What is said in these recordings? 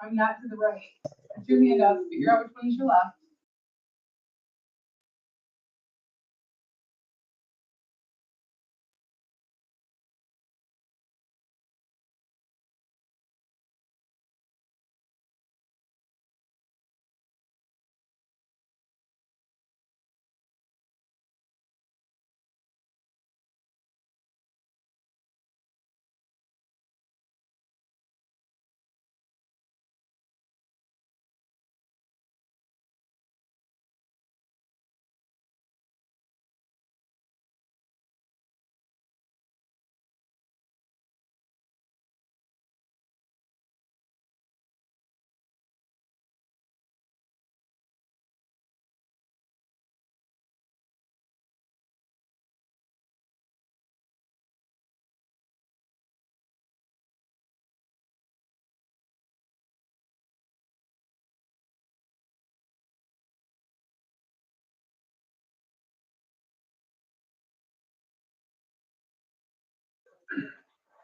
I'm not to the right. Put your hand up, figure out which one is your left.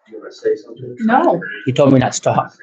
You want to say something? No. You told me not to talk.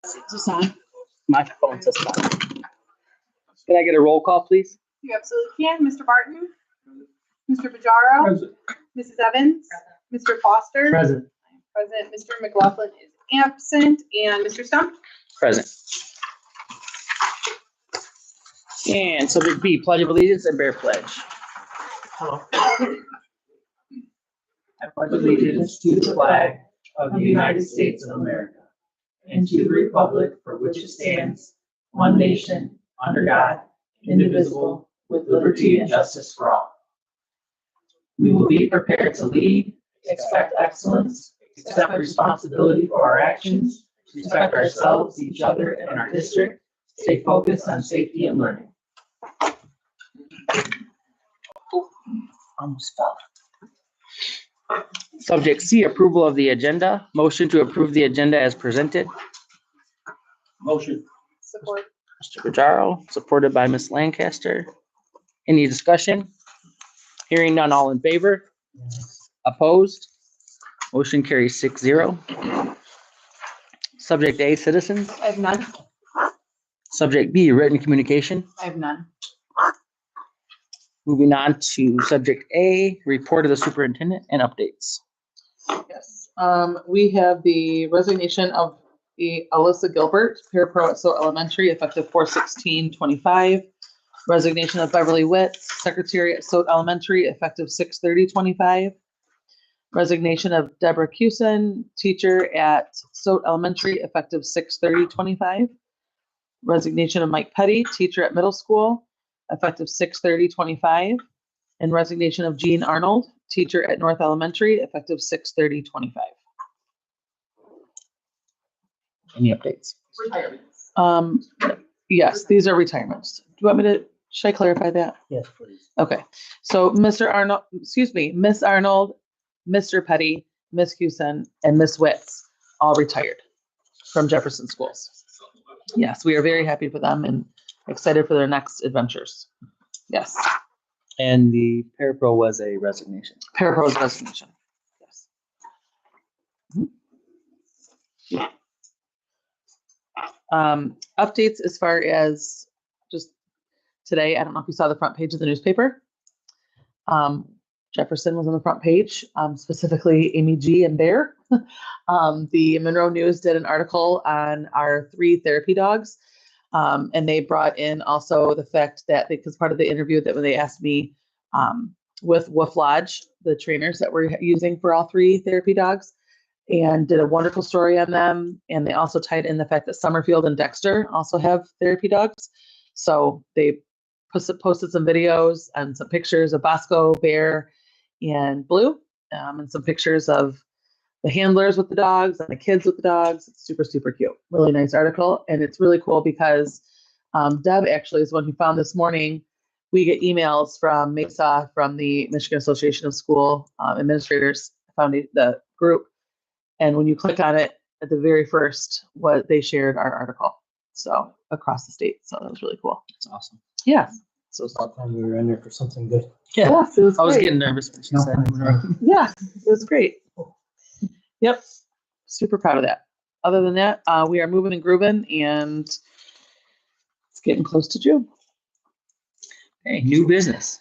Just on. My phone says stop. Can I get a roll call, please? You absolutely can. Mr. Barton? Mr. Pajaro? Mrs. Evans? Mr. Foster? Present. President, Mr. McLaughlin is absent, and Mr. Stump? Present. And subject B, pledge of allegiance and bear pledge. Hello. I pledge allegiance to the flag of the United States of America and to the republic for which it stands, one nation, under God, indivisible, with liberty and justice for all. We will be prepared to lead, expect excellence, accept responsibility for our actions, respect ourselves, each other, and our district, stay focused on safety and learning. Almost fell. Subject C, approval of the agenda. Motion to approve the agenda as presented. Motion. Support. Mr. Pajaro, supported by Ms. Lancaster. Any discussion? Hearing none, all in favor? Opposed? Motion carries 6-0. Subject A, citizens. I have none. Subject B, written communication. I have none. Moving on to subject A, report of the superintendent and updates. Yes, we have the resignation of the Alyssa Gilbert, parapro at Stowe Elementary, effective 4/16/25. Resignation of Beverly Witt, secretary at Stowe Elementary, effective 6/30/25. Resignation of Deborah Cusin, teacher at Stowe Elementary, effective 6/30/25. Resignation of Mike Petty, teacher at middle school, effective 6/30/25. And resignation of Jean Arnold, teacher at North Elementary, effective 6/30/25. Any updates? Retirements. Yes, these are retirements. Do you want me to, should I clarify that? Yes, please. Okay, so Mr. Arnold, Miss Arnold, Mr. Petty, Miss Cusin, and Miss Witz all retired from Jefferson Schools. Yes, we are very happy for them and excited for their next adventures. Yes, And the parapro was a resignation. parapro's resignation. Yes. Updates as far as just today, I don't know if you saw the front page of the newspaper. Jefferson was on the front page, specifically Amy G. and Bear. The Monroe News did an article on our 3 therapy dogs. And they brought in also the fact that, because part of the interview that when they asked me with Wolf Lodge, the trainers that we're using for all 3 therapy dogs, and did a wonderful story on them. And they also tied in the fact that Summerfield and Dexter also have therapy dogs. So they posted some videos and some pictures of Bosco, Bear, and Blue, and some pictures of the handlers with the dogs and the kids with the dogs. It's super, super cute. Really nice article. And it's really cool because Deb actually is the one who found this morning. We get emails from MESA, from the Michigan Association of School Administrators, found the group. And when you click on it, at the very first, what they shared our article. So across the state. So that was really cool. That's awesome. Yeah. So it's Thought we were in there for something good. yeah, Yes, it was I was great. getting nervous when she No, said. fine. Yeah, it was great. Yep, super proud of that. Other than that, we are moving and grooving, and it's getting close to June. Okay, new business.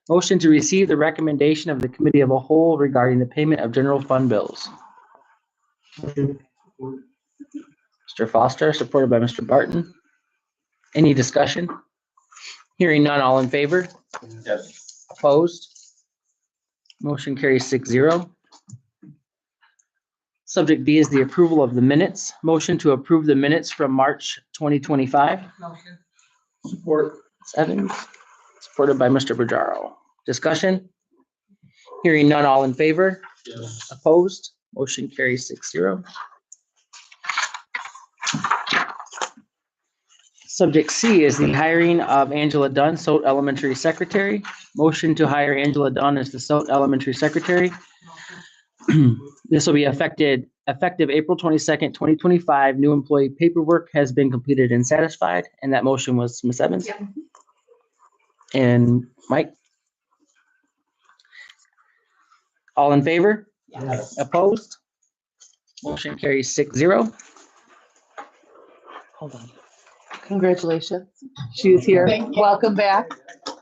Motion to receive the recommendation of the committee of a whole regarding the payment of general fund bills. Mr. Foster, supported by Mr. Barton. Any discussion? Hearing none, all in favor? Yes. Opposed? Motion carries 6-0. Subject B is the approval of the minutes. Motion to approve the minutes from March 2025. Motion. Support. Evans, supported by Mr. Pajaro. Discussion? Hearing none, all in favor? Yes. Opposed? Motion carries 6-0. Subject C is the hiring of Angela Dunn, Stowe Elementary Secretary. Motion to hire Angela Dunn as the Stowe Elementary Secretary. This will be effective April 22nd, 2025. New employee paperwork has been completed and satisfied, and that motion was Ms. Evans. Yep. And Mike? All in favor? Yes. Opposed? Motion carries 6-0. Hold on. Congratulations. She is here. Thank you. Welcome back.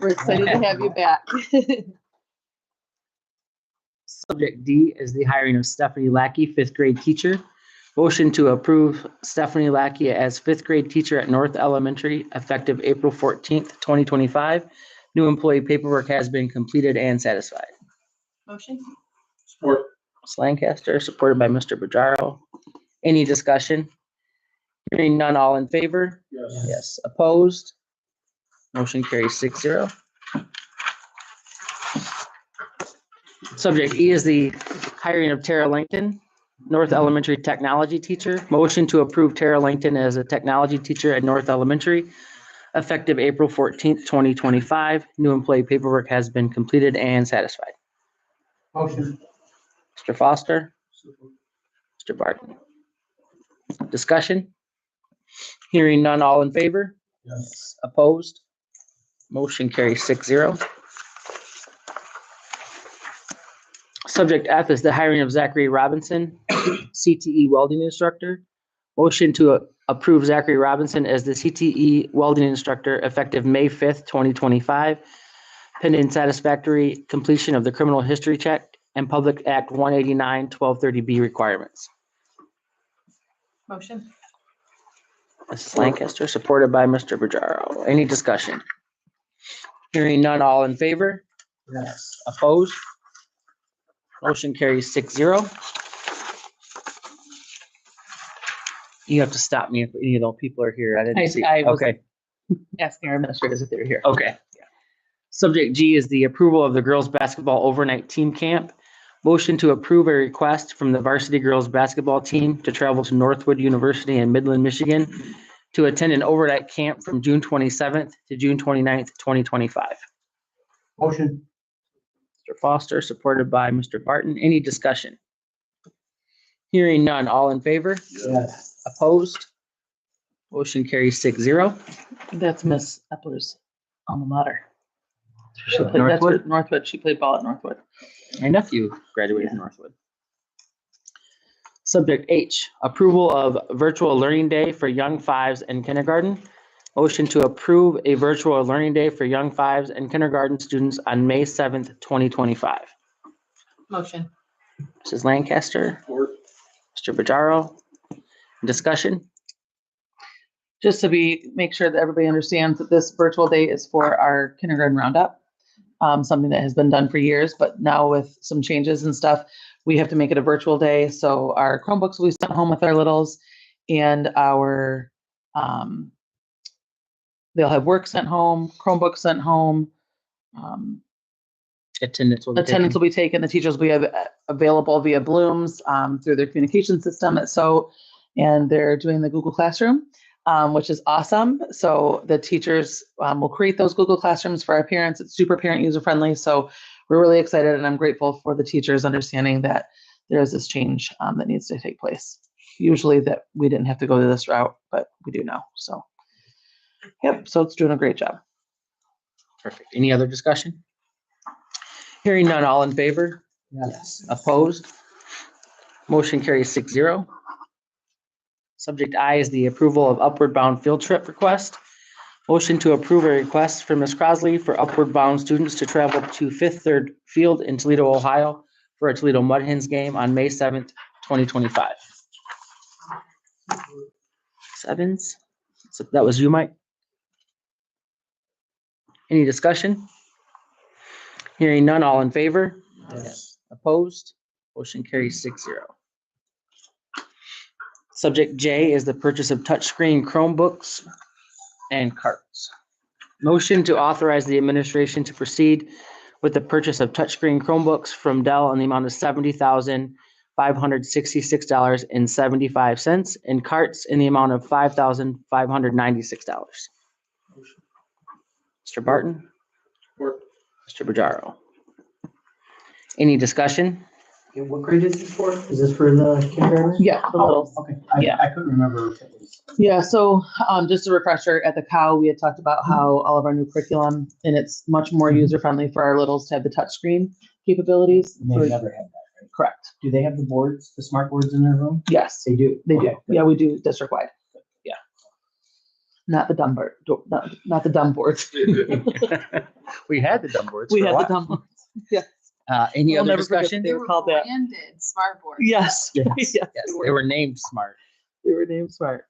We're excited to have you back. Subject D is the hiring of Stephanie Lackey, fifth grade teacher. Motion to approve Stephanie Lackey as fifth grade teacher at North Elementary effective April 14th, 2025. New employee paperwork has been completed and satisfied. Motion? Support. Ms. Lancaster, supported by Mr. Bajaro. Any discussion? Hearing none, all in favor? Yes. Yes. Opposed? Motion carries 6-0. Subject E is the hiring of Tara Langton, North Elementary technology teacher. Motion to approve Tara Langton as a technology teacher at North Elementary effective April 14th, 2025. New employee paperwork has been completed and satisfied. Motion. Mr. Foster, Mr. Barton. Discussion? Hearing none, all in favor? Yes. Opposed? Motion carries 6-0. Subject F is the hiring of Zachary Robinson, CTE welding instructor. Motion to approve Zachary Robinson as the CTE welding instructor effective May 5th, 2025, pending satisfactory completion of the criminal history check and Public Act 189 1230B requirements. Motion? Mrs. Lancaster, supported by Mr. Bajaro. Any discussion? Hearing none, all in favor? Yes. Opposed? Motion carries 6-0. You have to stop me if any of those people are here. I didn't see. I was Okay, asking our administrators if they were here. okay. Subject G is the approval of the girls' basketball overnight team camp. Motion to approve a request from the varsity girls' basketball team to travel to Northwood University in Midland, Michigan to attend an overnight camp from June 27th to June 29th, 2025. Motion. Mr. Foster, supported by Mr. Barton. Any discussion? Hearing none, all in favor? Yes. Opposed? Motion carries 6-0. That's Miss Epler's alma mater. She Really? played, that's where Northwood? Northwood, she played ball at Northwood. My nephew graduated from Northwood. Subject H, approval of virtual learning day for young fives and kindergarten. Motion to approve a virtual learning day for young fives and kindergarten students on May 7th, 2025. Motion? Mrs. Lancaster, Support. Mr. Bajaro. Discussion? Just to make sure that everybody understands that this virtual day is for our kindergarten roundup. Something that has been done for years, but now with some changes and stuff, we have to make it a virtual day. So our Chromebooks will be sent home with our littles, and our they'll have work sent home, Chromebooks sent home. Attendance will be Attendance taken. will be taken. The teachers will be available via Blooms through their communication system at SO, and they're doing the Google Classroom, which is awesome. So the teachers will create those Google Classrooms for our parents. It's super parent user friendly. So we're really excited, and I'm grateful for the teachers understanding that there is this change that needs to take place. Usually that we didn't have to go to this route, but we do now. So, yep. So it's doing a great job. Perfect. Any other discussion? Hearing none, all in favor? Yes. Opposed? Motion carries 6-0. Subject I is the approval of upward bound field trip request. Motion to approve a request from Ms. Crosley for upward bound students to travel to Fifth Third Field in Toledo, Ohio for a Toledo Mud Hens game on May 7th, 2025. Sevens? So that was you, Mike? Any discussion? Hearing none, all in favor? Yes. Opposed? Motion carries 6-0. Subject J is the purchase of touchscreen Chromebooks and carts. Motion to authorize the administration to proceed with the purchase of touchscreen Chromebooks from Dell in the amount of $70,566.75 and carts in the amount of $5,596. Mr. Barton? Support. Mr. Bajaro? Any discussion? And what grade is this for? Is this for the kindergarten? Yeah, the littles. Okay, Yeah. I couldn't remember if it was. Yeah, so just a refresher, at the COW, we had talked about how all of our new curriculum, and it's much more user-friendly for our littles to have the touchscreen capabilities. They for- never had that, right? Correct. Do they have the boards, the smart boards in their room? Yes, They do. they do. Okay, good. Yeah, we do district-wide. Not the dumb board, not the dumb boards. We had the dumb boards We for a had the while. dumb ones. Yes. Any We'll other never forget discussion? They were called that. Branded smart board. Yes. Yes, Yes, yes, they they were. were named smart. They were named smart.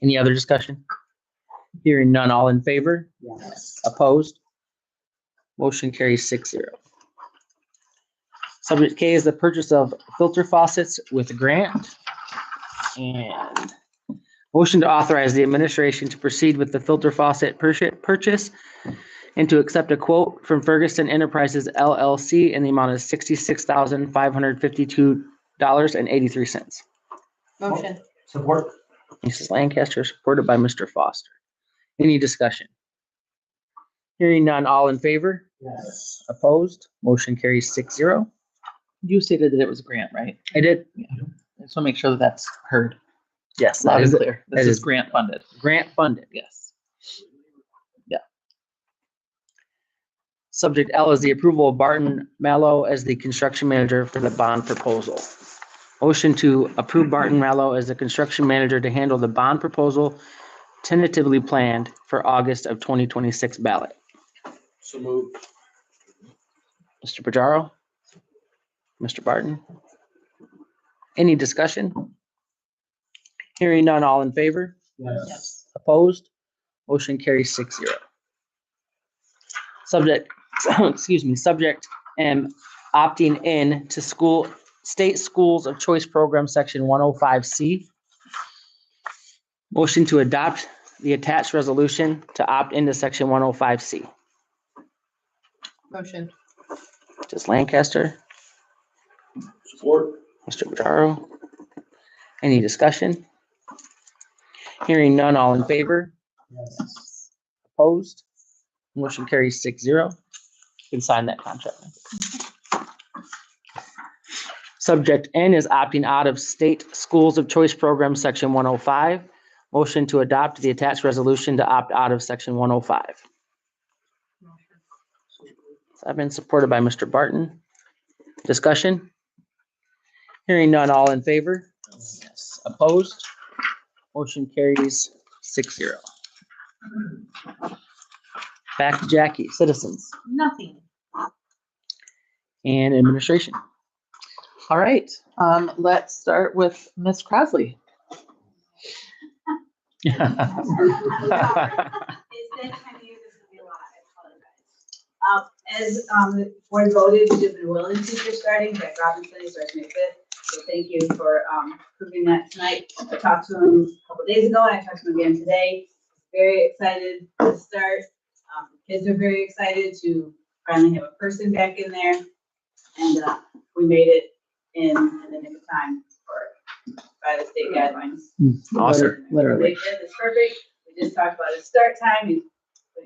Any other discussion? Hearing none, all in favor? Yes. Opposed? Motion carries 6-0. Subject K is the purchase of filter faucets with a grant. And motion to authorize the administration to proceed with the filter faucet purchase and to accept a quote from Ferguson Enterprises LLC in the amount of $66,552.83. Motion. Support. Mrs. Lancaster, supported by Mr. Foster. Any discussion? Hearing none, all in favor? Yes. Opposed? Motion carries 6-0. You stated that it was a grant, right? I did. I just want to make sure that that's heard Yes, that loud and is clear. This that is is- grant funded. grant funded. Yes. Subject L is the approval of Barton Mallow as the construction manager for the bond proposal. Motion to approve Barton Mallow as the construction manager to handle the bond proposal tentatively planned for August of 2026 ballot. So moved. Mr. Pajaro? Mr. Barton? Any discussion? Hearing none, all in favor? Yes. Opposed? Motion carries 6-0. Subject, excuse me, subject M, opting in to state schools of choice program, section 105C. Motion to adopt the attached resolution to opt into section 105C. Motion. Mrs. Lancaster, Support. Mr. Pajaro. Any discussion? Hearing none, all in favor? Yes. Opposed? Motion carries 6-0. You can sign that contract. Subject N is opting out of state schools of choice program, section 105. Motion to adopt the attached resolution to opt out of section 105. I've been supported by Mr. Barton. Discussion? Hearing none, all in favor? Yes. Opposed? Motion carries 6-0. Back to Jackie, citizens Nothing. and administration. All right. Let's start with Miss Crosley. It's that time of year, this will be a lot, I apologize. As the board voted, we have been willing teacher starting, Jack Robinson, he starts May 5th. So thank you for approving that tonight. I talked to him a couple days ago and I talked to him again today. Very excited to start. Kids are very excited to finally have a person back in there. And we made it in the nick of time by the state guidelines. Awesome. Literally. It's perfect. We just talked about his start time. He's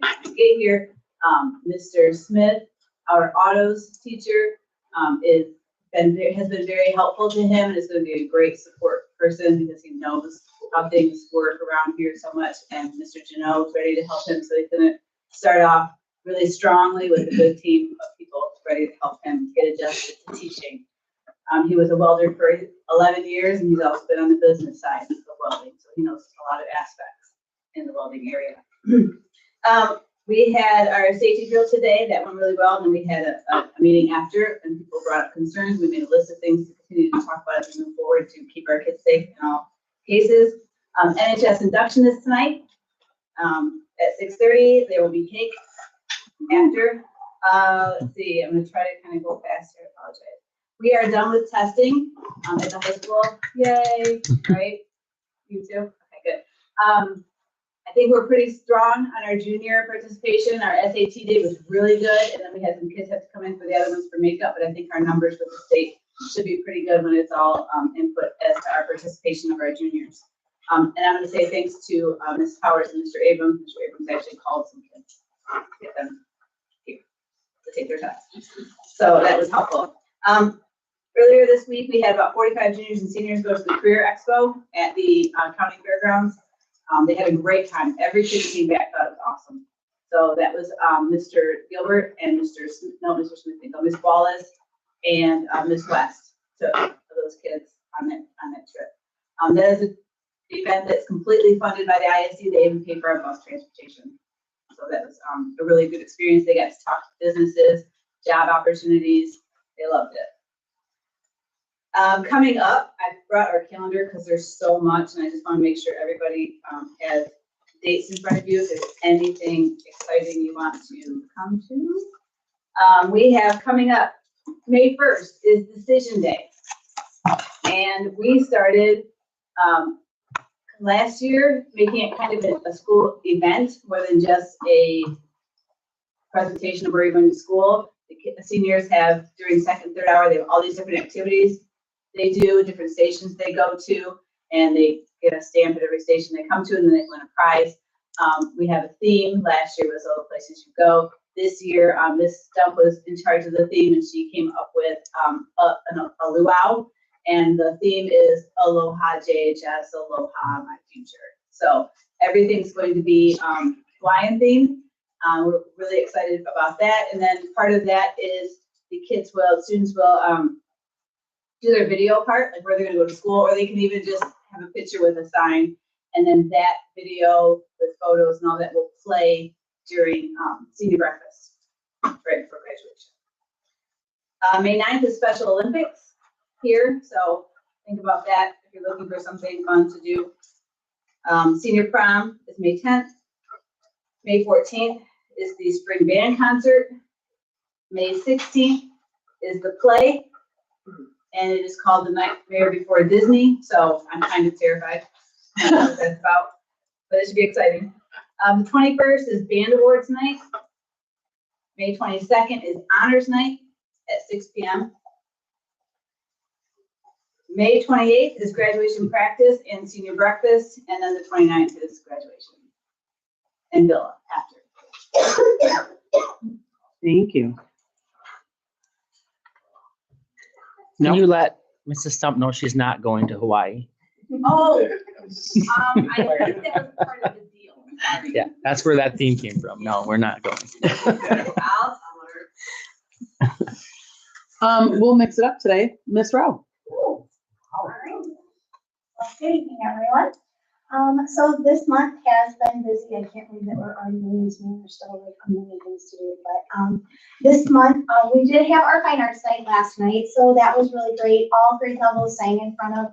going to get here. Mr. Smith, our autos teacher, has been very helpful to him and is going to be a great support person because he knows how things work around here so much. And Mr. Janot is ready to help him. So he's going to start off really strongly with a good team of people ready to help him get adjusted to teaching. He was a welder for 11 years and he's also been on the business side of welding. So he knows a lot of aspects in the welding area. We had our safety drill today. That went really well. And then we had a meeting after and people brought up concerns. We made a list of things to continue to talk about as we move forward to keep our kids safe in all cases. NHS induction is tonight at 6:30. There will be cake after. Let's see, I'm gonna try to kind of go faster. I apologize. We are done with testing at the high school. Yay, right? You too? Okay, good. I think we're pretty strong on our junior participation. Our SAT day was really good, and then we had some kids have to come in for the other ones for makeup, but I think our numbers with the state should be pretty good when it's all input as to our participation of our juniors. And I'm gonna say thanks to Ms. Powers and Mr. Abrams. Mr. Abrams actually called some kids to get them here to take their test. So that was helpful. Earlier this week, we had about 45 juniors and seniors go to the Career Expo at the county fairgrounds. They had a great time. Every kid came back, thought it was awesome. So that was Mr. Gilbert and Mr. Smith, Miss Wallace and Miss West took those kids on that trip. That is event that's completely funded by the ISD. They even pay for our bus transportation. So that was a really good experience. They got to talk to businesses, job opportunities. They loved it. Coming up, I brought our calendar because there's so much, and I just want to make sure everybody has dates in front of you. If there's anything exciting you want to come to. We have coming up, May 1st is Decision Day. And we started last year making it kind of a school event more than just a presentation of where you're going to school. The seniors have, during second, third hour, they have all these different activities they do, different stations they go to, and they get a stamp at every station they come to, and then they win a prize. We have a theme. Last year was all the places you go. This year, Ms. Stump was in charge of the theme, and she came up with a luau, and the theme is Aloha JHS, Aloha My Future. So everything's going to be Hawaiian themed. We're really excited about that. And then part of that is the students will do their video part, like where they're gonna go to school, or they can even just have a picture with a sign, and then that video with photos and all that will play during senior breakfast, right before graduation. May 9th is Special Olympics here, so think about that if you're looking for something fun to do. Senior prom is May 10th. May 14th is the spring band concert. May 16th is the play, and it is called The Nightmare Before Disney, so I'm kind of terrified. I don't know what that's about, but it should be exciting. The 21st is Band Awards Night. May 22nd is Honors Night at 6 p.m. May 28th is graduation practice and senior breakfast, and then the 29th is graduation and villa after. Thank you. Can you let Mrs. Stump know she's not going to Hawaii? Oh, I think that was part of the deal. Sorry. Yeah, that's where that theme came from. No, we're not going. I'll tell her. We'll mix it up today. Miss Rowe. All right. Well, good evening, everyone. So this month has been busy. I can't believe that we're already doing this meeting. There's still like a million things to do. But this month we did have our fine arts night last night, so that was really great. All grade levels sang in front of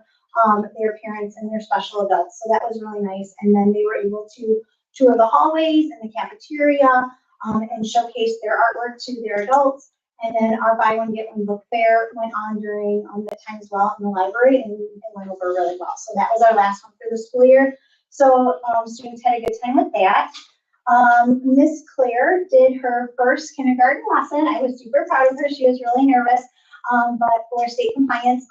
their parents and their special adults, so that was really nice. And then they were able to tour the hallways and the cafeteria and showcase their artwork to their adults. And then our buy one get one book fair went on during that time as well in the library, and it went over really well. So that was our last one for the school year. So students had a good time with that. Miss Claire did her first kindergarten lesson. I was super proud of her. She was really nervous, but for state compliance,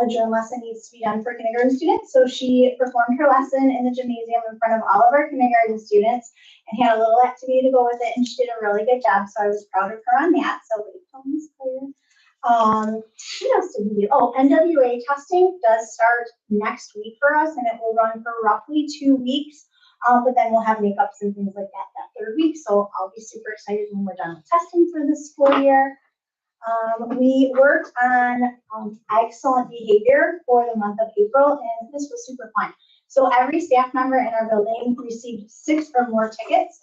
a German lesson needs to be done for kindergarten students. So she performed her lesson in the gymnasium in front of all of our kindergarten students and had a little activity to go with it, and she did a really good job. So I was proud of her on that. So we told Miss Claire. What else did we do? Oh, NWA testing does start next week for us, and it will run for roughly 2 weeks. But then we'll have makeups and things like that third week. So I'll be super excited when we're done with testing for this school year. We worked on excellent behavior for the month of April, and this was super fun. So every staff member in our building received 6 or more tickets.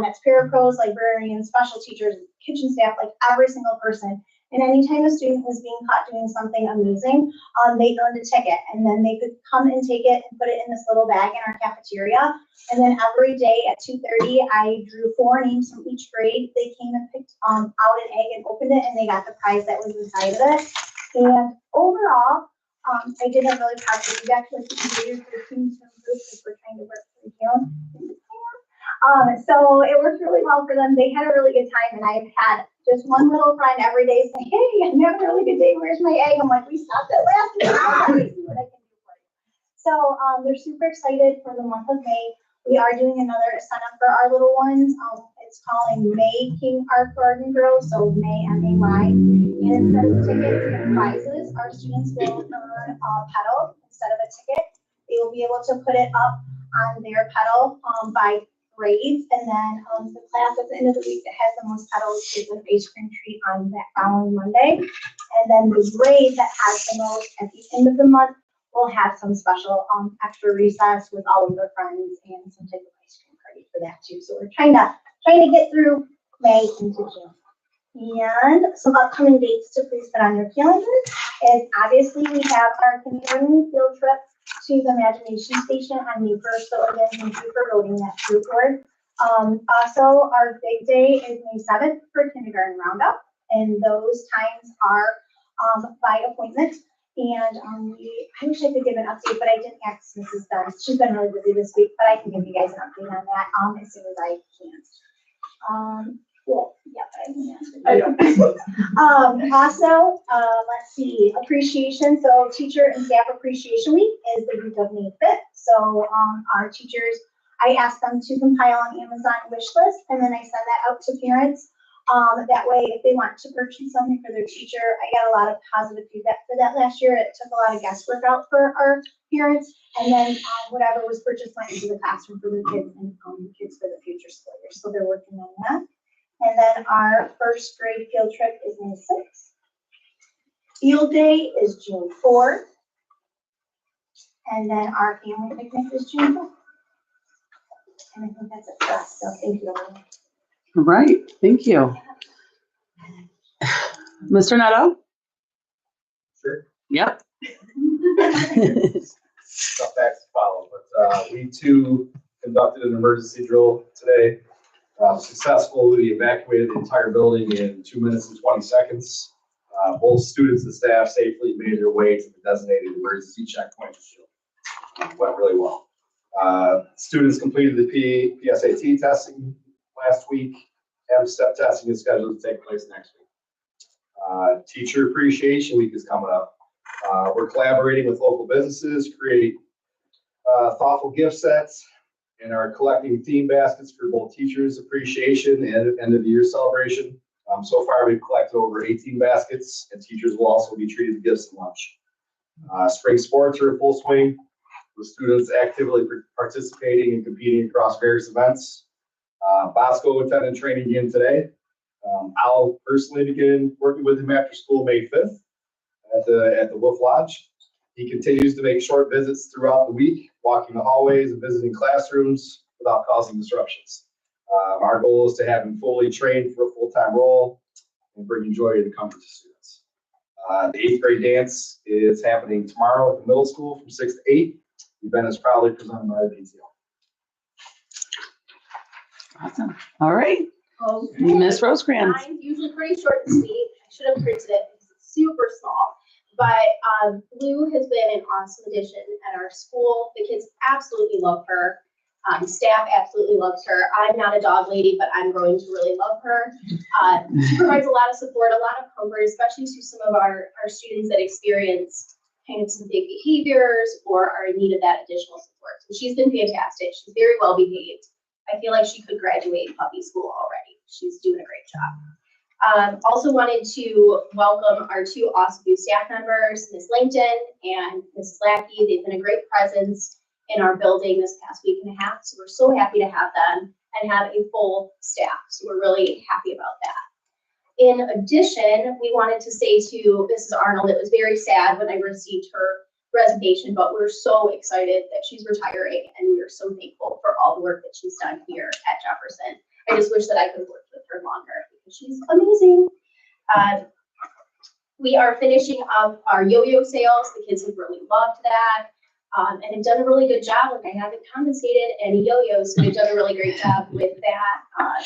That's parapros, librarians, special teachers, kitchen staff, like every single person. And anytime a student was being caught doing something amazing, they earned a ticket, and then they could come and take it and put it in this little bag in our cafeteria. And then every day at 2:30, I drew 4 names from each grade. They came and picked out an egg and opened it, and they got the prize that was inside of it. And overall, I did have really positive feedback with the graders, the teams, and groups as we're trying to work through June. So it worked really well for them. They had a really good time, and I've had just one little friend every day say, "Hey, I'm having a really good day. Where's my egg?" I'm like, "We stopped it last week. Let me see what I can do for you." So they're super excited for the month of May. We are doing another sign up for our little ones. It's calling May King Art Garden Girl, so May MAY. And instead of tickets and prizes, our students will earn a pedal instead of a ticket. They will be able to put it up on their pedal by grades, and then the class at the end of the week that has the most pedals is an ice cream treat on that following Monday. And then the grade that has the most at the end of the month we'll have some special extra recess with all of their friends and some type of ice cream party for that too. So we're trying to get through May into June. And some upcoming dates to please put on your calendar is obviously we have our kindergarten field trip to the Imagination Station on May 1st. So again, thank you for voting that through board. Also, our big day is May 7th for kindergarten roundup, and those times are by appointment. And I wish I could give an update, but I didn't ask Mrs. Dunn. She's been really busy this week, but I can give you guys an update on that as soon as I can. Well, yeah, but I can answer. Also, let's see, appreciation. So Teacher and Staff Appreciation Week is the week of May 5th. So our teachers, I asked them to compile an Amazon wish list, and then I send that out to parents. That way, if they want to purchase something for their teacher, I got a lot of positive feedback for that last year. It took a lot of guesswork out for our parents, and then whatever was purchased went into the classroom for the kids and the kids for the future school year. So they're working on that. And then our first grade field trip is May 6th. Field day is June 4th. And then our family picnic is June 4th. And I think that's it for us. So thank you, everyone. All right, thank you. Mr. Neto? Sure. Yep. Tough facts to follow, but we too conducted an emergency drill today. Successful. We evacuated the entire building in 2 minutes and 20 seconds. Both students and staff safely made their way to the designated emergency checkpoint. Went really well. Students completed the PSAT testing last week. Step testing is scheduled to take place next week. Teacher Appreciation Week is coming up. We're collaborating with local businesses to create thoughtful gift sets, and are collecting theme baskets for both Teachers Appreciation and end of the year celebration. So far, we've collected over 18 baskets, and teachers will also be treated to gifts and lunch. Spring sports are in full swing, with students actively participating and competing across various events. Bosco attended training again today. I'll personally begin working with him after school May 5th at the Wolf Lodge. He continues to make short visits throughout the week, walking the hallways and visiting classrooms without causing disruptions. Our goal is to have him fully trained for a full-time role and bringing joy to the comfort to students. The 8th grade dance is happening tomorrow at the middle school from 6 to 8. The event is proudly presented by the PTO. Awesome. All right. Okay. Miss Rosecrans. Mine's usually pretty short and sweet. I should have printed it because it's super small. But Blue has been an awesome addition at our school. The kids absolutely love her. Staff absolutely loves her. I'm not a dog lady, but I'm growing to really love her. She provides a lot of support, a lot of comfort, especially to some of our students that experience kind of some big behaviors or are in need of that additional support. So she's been fantastic. She's very well behaved. I feel like she could graduate puppy school already. She's doing a great job. Also wanted to welcome our two awesome new staff members, Ms. Langton and Mrs. Lackey. They've been a great presence in our building this past week and a half. So we're so happy to have them and have a full staff. So we're really happy about that. In addition, we wanted to say to Mrs. Arnold, it was very sad when I received her resignation, but we're so excited that she's retiring and we are so thankful for all the work that she's done here at Jefferson. I just wish that I could have worked with her longer because she's amazing. We are finishing up our yo-yo sales. The kids have really loved that. And have done a really good job. Like I haven't compensated any yo-yos, so they've done a really great job with that.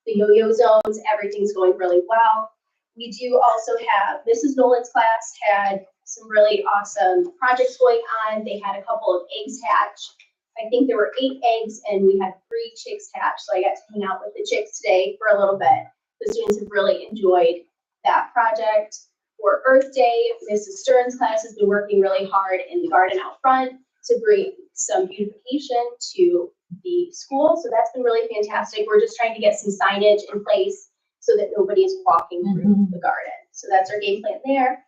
The yo-yo zones, everything's going really well. We do also have Mrs. Nolan's class had some really awesome projects going on. They had a couple of eggs hatch. I think there were 8 eggs and we had 3 chicks hatch. So I got to hang out with the chicks today for a little bit. The students have really enjoyed that project. For Earth Day, Mrs. Stern's class has been working really hard in the garden out front to bring some beautification to the school. So that's been really fantastic. We're just trying to get some signage in place so that nobody is walking through the garden. So that's our game plan there.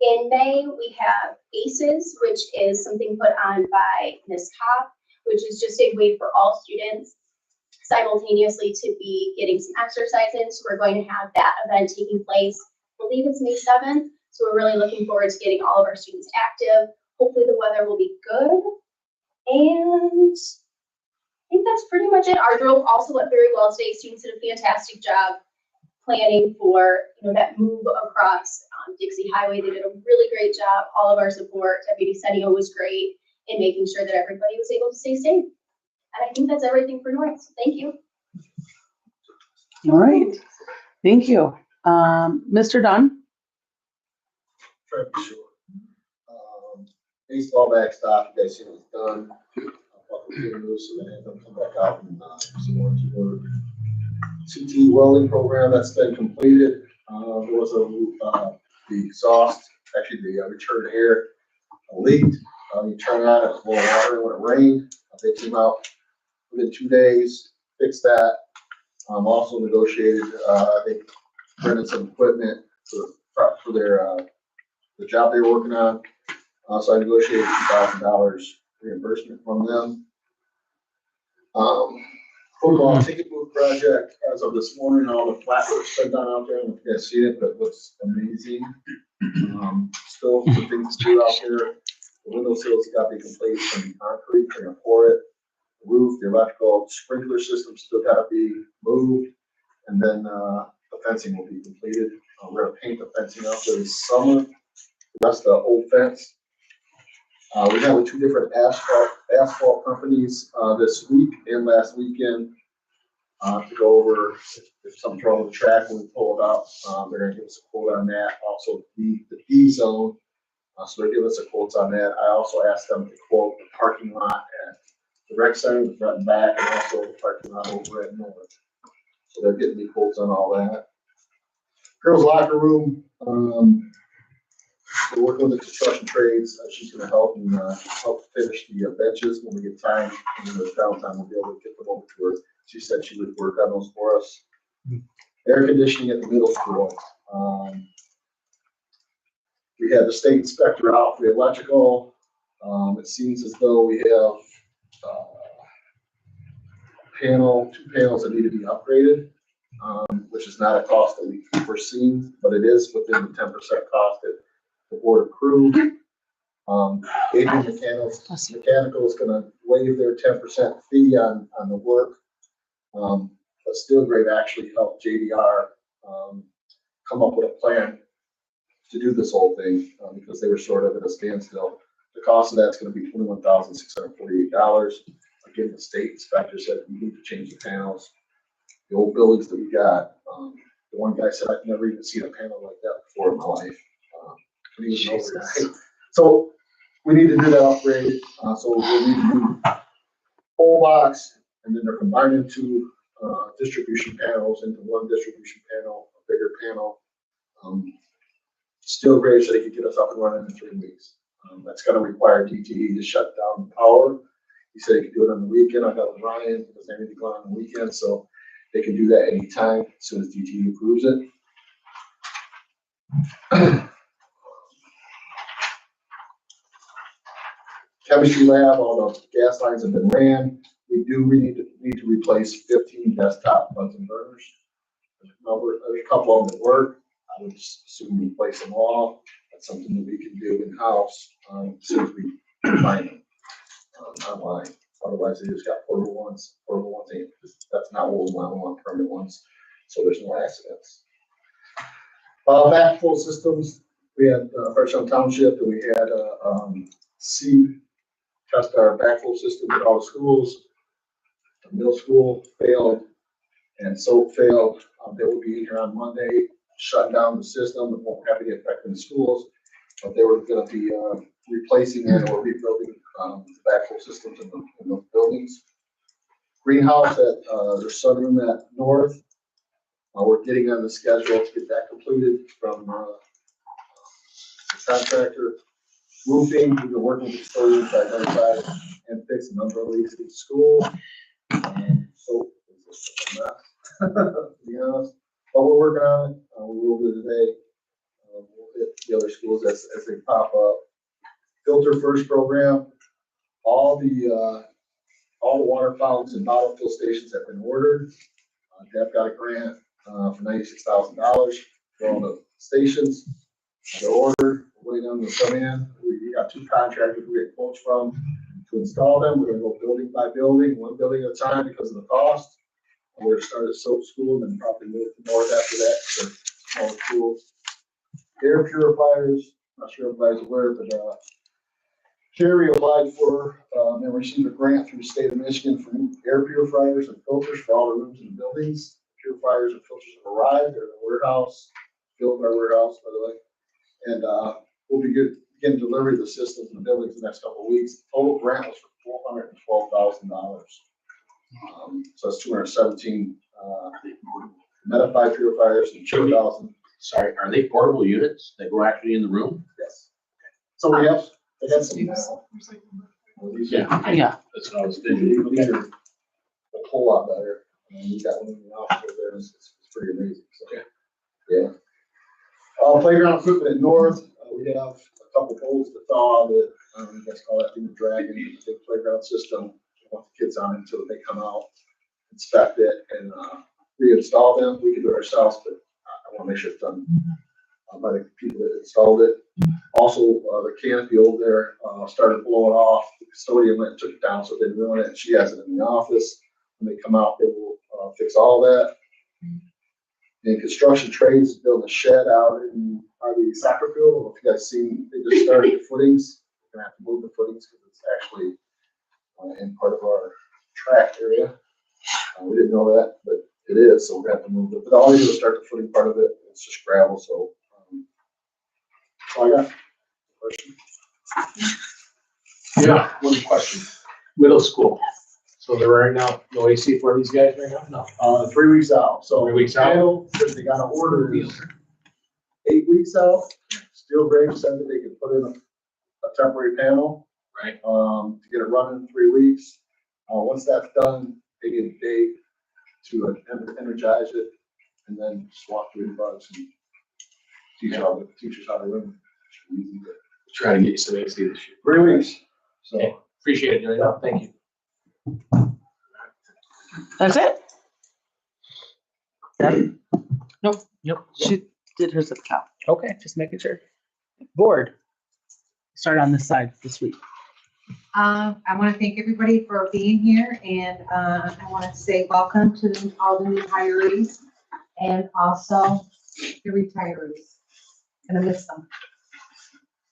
In May, we have ACES, which is something put on by Ms. Kopp, which is just a way for all students simultaneously to be getting some exercise in. So we're going to have that event taking place, I believe it's May 7th. So we're really looking forward to getting all of our students active. hopefully the weather will be good. And I think that's pretty much it. Our drill also went very well today. Students did a fantastic job planning for, that move across Dixie Highway. They did a really great job. All of our support, Deputy Senio was great in making sure that everybody was able to stay safe. And I think that's everything for North. So thank you. All right, thank you. Mr. Dunn? Try to be short. Baseball backstop, you guys see what's done. So then have them come back out and some more to CT welding program that's been completed. There was the exhaust, actually the return air leaked. You turn on it, full of water when it rained. They came out within 2 days, fixed that. Also negotiated, they rented some equipment for their the job they were working on. So I negotiated $2,000 reimbursement from them. Football ticket booth project, as of this morning, all the flat roof's been done out there. I don't know if you guys see it, but it looks amazing. Still some things to do out there. The window sills got to be complete, it's gonna be concrete, they're gonna pour it. The roof, the electrical sprinkler system still gotta be moved. And then the fencing will be completed. We're gonna paint the fencing out there this summer. That's the old fence. We met with 2 different asphalt companies this week and last weekend to go over if something's wrong with the track when we pull it up. They're going to give us a quote on that. Also, the D zone. So they're giving us a quote on that. I also asked them to quote the parking lot at the rec center, the front and back, and also the parking lot over at North. So they're getting me quotes on all that. Girls' locker room. We're working with the construction trades. She's going to help and help finish the benches when we get time. And the downtime, we'll be able to get them over to her. She said she would work on those for us. Air conditioning at the middle school. We had the state inspector out for the electrical. It seems as though we have 2 panels that need to be upgraded, which is not a cost that we foreseen, but it is within the 10% cost that the board approved. Adrian Mechanical is gonna waive their 10% fee on the work. But Steel Grade actually helped JDR come up with a plan to do this whole thing because they were sort of at a standstill. The cost of that's gonna be $21,648. Again, the state inspector said we need to change the panels. The old buildings that we got, the one guy said, I've never even seen a panel like that before in my life. So we need to do that upgrade. So we'll need to do whole box, and then they're combining 2 distribution panels into 1 distribution panel, a bigger panel. Steel Grade so they could get us up and running in 3 weeks. That's going to require DTE to shut down the power. He said he could do it on the weekend. I got with Ryan because they need to go on the weekend, so they can do that anytime as soon as DTE approves it. Chemistry lab, all the gas lines have been ran. We need to replace 15 desktop Bunsen burners. There's a couple of them that work. I would just assume we replace them all. That's something that we can do in-house as soon as we find them online. Otherwise, they just got portable ones. Portable ones ain't, that's not what we want. We want permanent ones, so there's no accidents. Backflow systems. We had Fredericktown Township, and we had C test our backflow system at all the schools. The middle school failed, and so failed. They will be here on Monday, shutting down the system. It won't have any effect in the schools, but they were going to be replacing it or rebuilding the backflow systems in the buildings. Greenhouse at their sunroom at North. We're getting on the schedule to get that completed from the contractor. Roofing, we've been working with custodians to identify and fix a number of leaks at the school. So it's a mess, to be honest. But we're working on it. We will do it today. We'll hit the other schools as they pop up. Filter First program. All the water fountains and bottle fill stations have been ordered. They've got a grant for $96,000 for all the stations. They're ordered. We're waiting on them to come in. We got 2 contractors we get quotes from to install them. We're gonna go building by building, 1 building at a time because of the cost. We're gonna start at Soap School and then probably move to north after that for smaller schools. Air purifiers, not sure if everybody's aware, but Sherry applied for and received a grant through the state of Michigan for new air purifiers and filters for all the rooms in the buildings. Purifiers and filters have arrived. They're in the warehouse, filled in our warehouse, by the way. And we'll begin delivery of the systems in the buildings in the next couple of weeks. Total grant was for $412,000. So that's 217 Metafy purifiers and 2,000. Sorry, are they portable units that go actually in the room? Yes. So we have, they had some. Yeah. That's what I was thinking. These are a whole lot better. And we got one in the office over there. It's pretty amazing. So, yeah. Playground equipment at North. We have a couple holes to thaw that, you guys call that the dragon, the big playground system. We want the kids on it until they come out, inspect it, and reinstall them. We can do it ourselves, but I want to make sure it's done by the people that installed it. Also, the canopy over there started blowing off. The custodian went and took it down so it didn't ruin it. She has it in the office. When they come out, they will fix all that. And construction trades is building a shed out in the soccer field. I don't know if you guys seen, they just started the footings. We're gonna have to move the footings because it's actually in part of our track area. We didn't know that, but it is, so we're gonna have to move it. But all you do is start the footing part of it. It's just gravel, so. That's all I got. Question? Yeah, one question. Middle school. So there are now no AC for these guys right now? No. 3 weeks out. So 3 weeks out? They got an order is 8 weeks out. Steel Grave said that they could put in a temporary panel. Right. To get it running in 3 weeks. Once that's done, they need a day to energize it and then swap through the bugs and teach all the teachers how to run it. Should be easy to Try to get you some AC this year. 3 weeks. So. Okay. Appreciate it, Johnny. Thank you. That's it? Deb? Nope. Nope. She did hers at the top. Okay, just making sure. Board. Start on this side this week. I want to thank everybody for being here, and I want to say welcome to all the new hirees and also the retirees. And I miss them.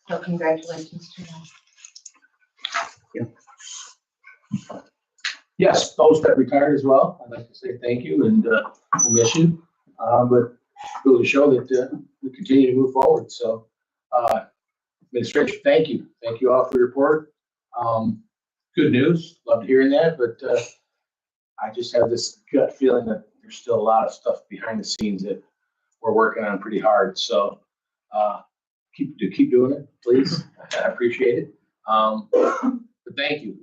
So congratulations to them. Yes, those that retired as well, I'd like to say thank you and we'll miss you. But really show that we continue to move forward. So administration, thank you. Thank you all for your report. Good news. Loved hearing that, but I just have this gut feeling that there's still a lot of stuff behind the scenes that we're working on pretty hard. So keep doing it, please. I appreciate it. But thank you.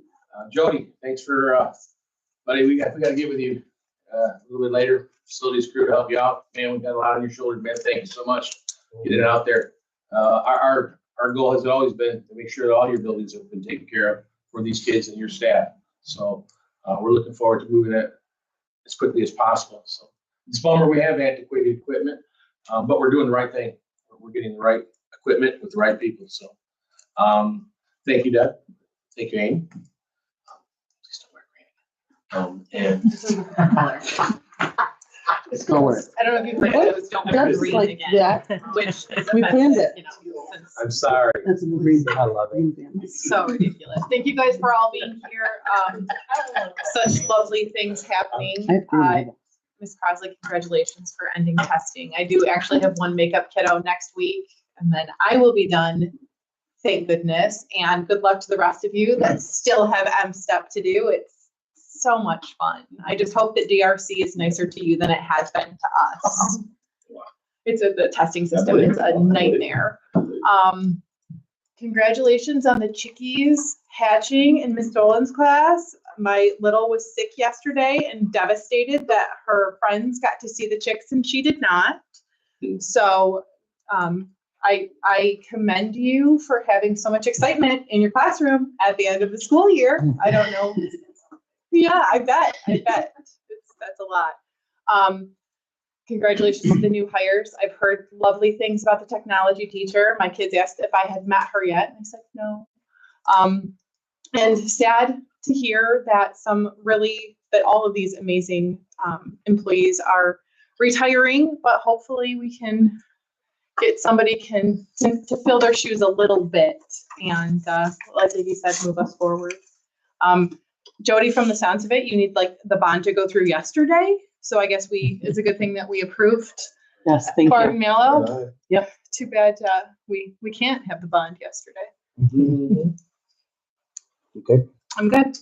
Jody, thanks for, buddy, we got to get with you a little bit later. Facilities crew to help you out. Man, we've got a lot on your shoulders, man. Thank you so much. Get it out there. Our goal has always been to make sure that all your buildings have been taken care of for these kids and your staff. So we're looking forward to moving it as quickly as possible. So it's a bummer we have antiquated equipment, but we're doing the right thing. We're getting the right equipment with the right people. So thank you, Doug. Thank you, Amy. And It's going work. I don't know if you've read it, it was Don't Ever That's Breathe like Again, that. which is We planned it. you know, since- I'm sorry. That's a movie. I love it. It's so ridiculous. Thank you guys for all being here. Such lovely things happening. Ms. Crosley, congratulations for ending testing. I do actually have one makeup kiddo next week, and then I will be done. Thank goodness. And good luck to the rest of you that still have M-Step to do. It's so much fun. I just hope that DRC is nicer to you than it has been to us. It's the testing system is a nightmare. Congratulations on the chickies hatching in Miss Dolan's class. My little was sick yesterday and devastated that her friends got to see the chicks and she did not. So I commend you for having so much excitement in your classroom at the end of the school year. I don't know. Yeah, I bet. That's a lot. congratulations to the new hires. I've heard lovely things about the technology teacher. My kids asked if I had met her yet, and I said no. And sad to hear that that all of these amazing employees are retiring, but hopefully we can get somebody to fill their shoes a little bit and, like you said, move us forward. Jody, from the sounds of it, you need like the bond to go through yesterday. So I guess it's a good thing that we approved Yes, thank for you. Melo. Yep. Too bad, we can't have the bond yesterday. You good? I'm good.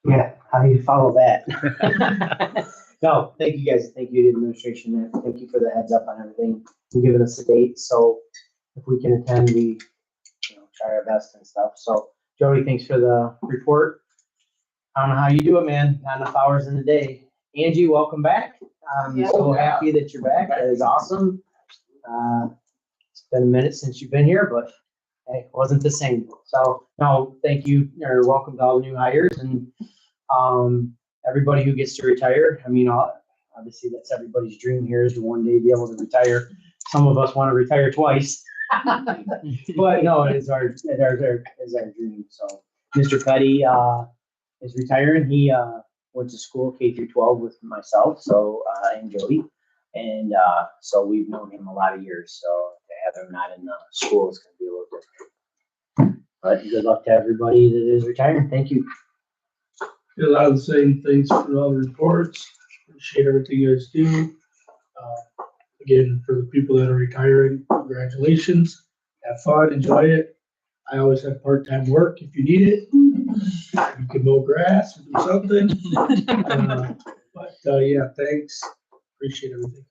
Yeah, how do you follow that? No, thank you guys, thank you to the administration, thank you for the heads up on everything, and giving us a date, so if we can attend, we, try our best and stuff, so Jody, thanks for the report. I don't know how you do it, man, not enough hours in the day. Angie, welcome back, I'm Yeah. so happy that you're back, that is awesome. It's been a minute since you've been here, but hey, it wasn't the same, so, no, thank you, or welcome to all the new hires, and everybody who gets to retire. I mean, obviously that's everybody's dream here is to one day be able to retire. Some of us want to retire twice, but no, it is our dream. So Mr. Petty is retiring. He went to school K-12 with myself, so and Jody, and so we've known him a lot of years. So to have him not in the school is going to be a little different. But good luck to everybody that is retiring. Thank you. A lot of the same things for all the reports. Appreciate everything you guys do. Again, for the people that are retiring, congratulations. Have fun, enjoy it. I always have part-time work if you need it. You can mow grass or do something. Yeah, thanks. Appreciate everything.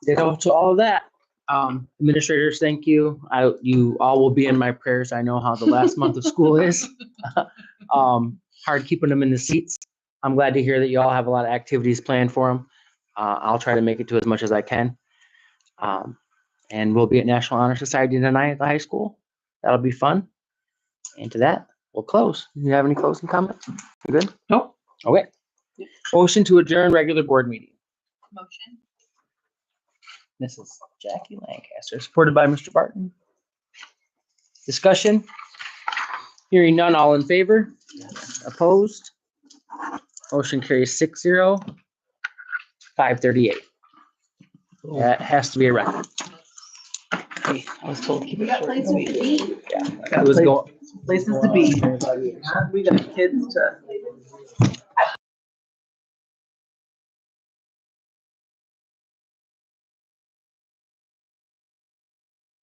Ditto to all of that. Administrators, thank you. You all will be in my prayers. I know how the last month of school is. Hard keeping them in the seats. I'm glad to hear that you all have a lot of activities planned for them. I'll try to make it to as much as I can. And we'll be at National Honor Society tonight at the high school. That'll be fun. And to that, we'll close. Do you have any closing comments? You good? Nope. Okay. Motion to adjourn regular board meeting. Motion. Mrs. Jackie Lancaster, supported by Mr. Barton. Discussion? Hearing none, all in favor? Opposed? Motion carries 6-0. 5:38. That has to be a record. Hey, I was told to keep We it got short and places to sweet. be. It was going. Places to be. We got kids to